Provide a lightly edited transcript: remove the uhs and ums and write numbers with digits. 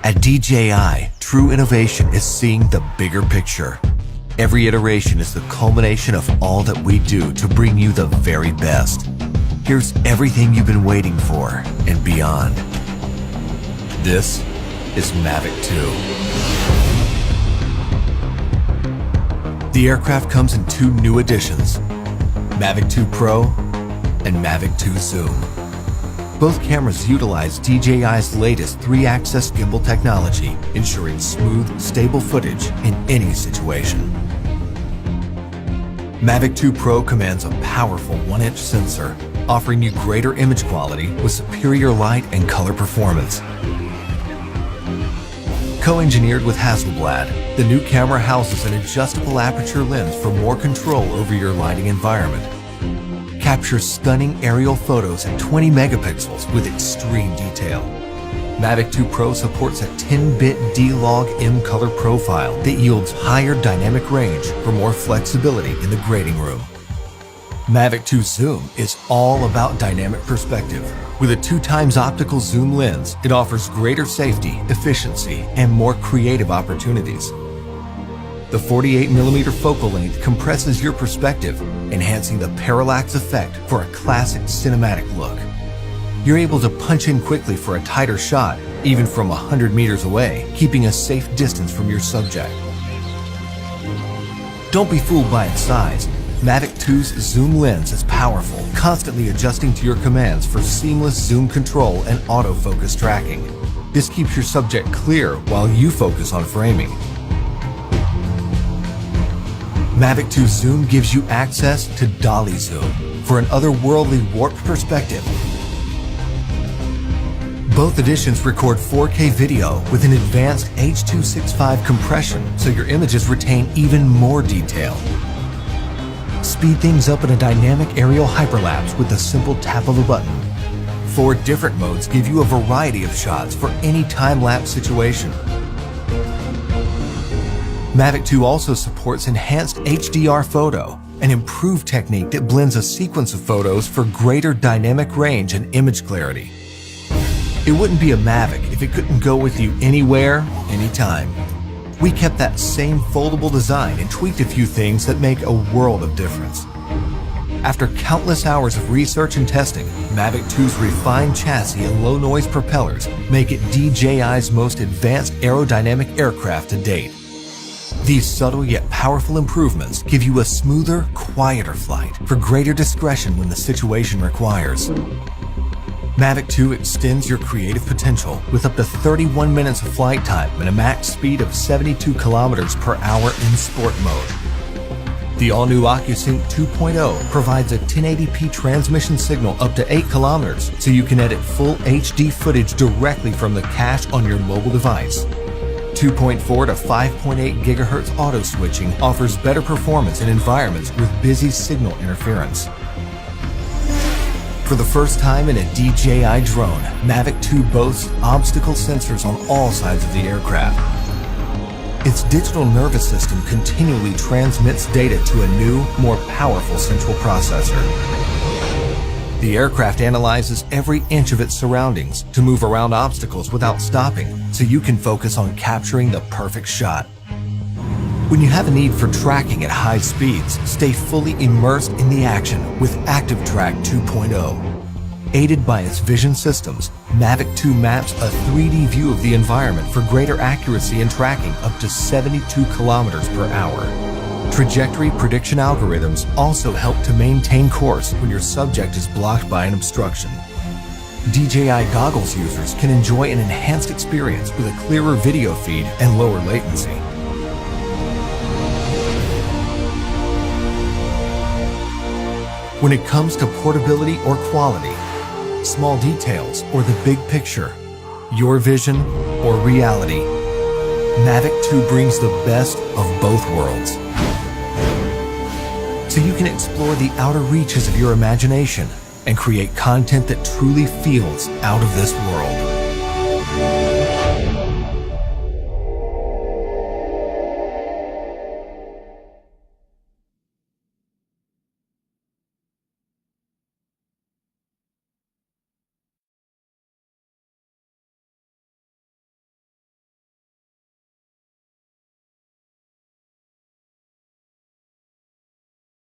At DJI, true innovation is seeing the bigger picture. Every iteration is the culmination of all that we do to bring you the very best. Here's everything you've been waiting for and beyond. This is Mavic 2. The aircraft comes in two new editions, Mavic 2 Pro and Mavic 2 Zoom. Both cameras utilize DJI's latest 3-axis gimbal technology, ensuring smooth, stable footage in any situation. Mavic 2 Pro commands a powerful 1-inch sensor, offering you greater image quality with superior light and color performance. Co-engineered with Hasselblad, the new camera houses an adjustable aperture lens for more control over your lighting environment. Captures stunning aerial photos at 20 megapixels with extreme detail. Mavic 2 Pro supports a 10-bit D-Log M color profile that yields higher dynamic range for more flexibility in the grading room. Mavic 2 Zoom is all about dynamic perspective. With a 2x optical zoom lens, it offers greater safety, efficiency, and more creative opportunities. The 48mm focal length compresses your perspective, enhancing the parallax effect for a classic cinematic look. You're able to punch in quickly for a tighter shot, even from 100 meters away, keeping a safe distance from your subject. Don't be fooled by its size. Mavic 2's zoom lens is powerful, constantly adjusting to your commands for seamless zoom control and autofocus tracking. This keeps your subject clear while you focus on framing. Mavic 2 Zoom gives you access to dolly zoom for an otherworldly warped perspective. Both editions record 4K video with an advanced H.265 compression, so your images retain even more detail. Speed things up in a dynamic aerial hyperlapse with a simple tap of a button. 4 different modes give you a variety of shots for any time-lapse situation. Mavic 2 also supports enhanced HDR photo, an improved technique that blends a sequence of photos for greater dynamic range and image clarity. It wouldn't be a Mavic if it couldn't go with you anywhere, anytime. We kept that same foldable design and tweaked a few things that make a world of difference. After countless hours of research and testing, Mavic 2's refined chassis and low-noise propellers make it DJI's most advanced aerodynamic aircraft to date. These subtle yet powerful improvements give you a smoother, quieter flight for greater discretion when the situation requires. Mavic 2 extends your creative potential with up to 31 minutes of flight time and a max speed of 72 kilometers per hour in sport mode. The all-new OcuSync 2.0 provides a 1080p transmission signal up to 8 kilometers, so you can edit full HD footage directly from the cache on your mobile device. 2.4 to 5.8 GHz auto switching offers better performance in environments with busy signal interference. For the first time in a DJI drone, Mavic 2 boasts obstacle sensors on all sides of the aircraft. Its digital nervous system continually transmits data to a new, more powerful central processor. The aircraft analyzes every inch of its surroundings to move around obstacles without stopping, so you can focus on capturing the perfect shot. When you have a need for tracking at high speeds, stay fully immersed in the action with ActiveTrack 2.0. Aided by its vision systems, Mavic 2 maps a 3D view of the environment for greater accuracy in tracking up to 72 kilometers per hour. Trajectory prediction algorithms also help to maintain course when your subject is blocked by an obstruction. DJI goggles users can enjoy an enhanced experience with a clearer video feed and lower latency. When it comes to portability or quality, small details or the big picture, your vision or reality, Mavic 2 brings the best of both worlds. So you can explore the outer reaches of your imagination and create content that truly feels out of this world.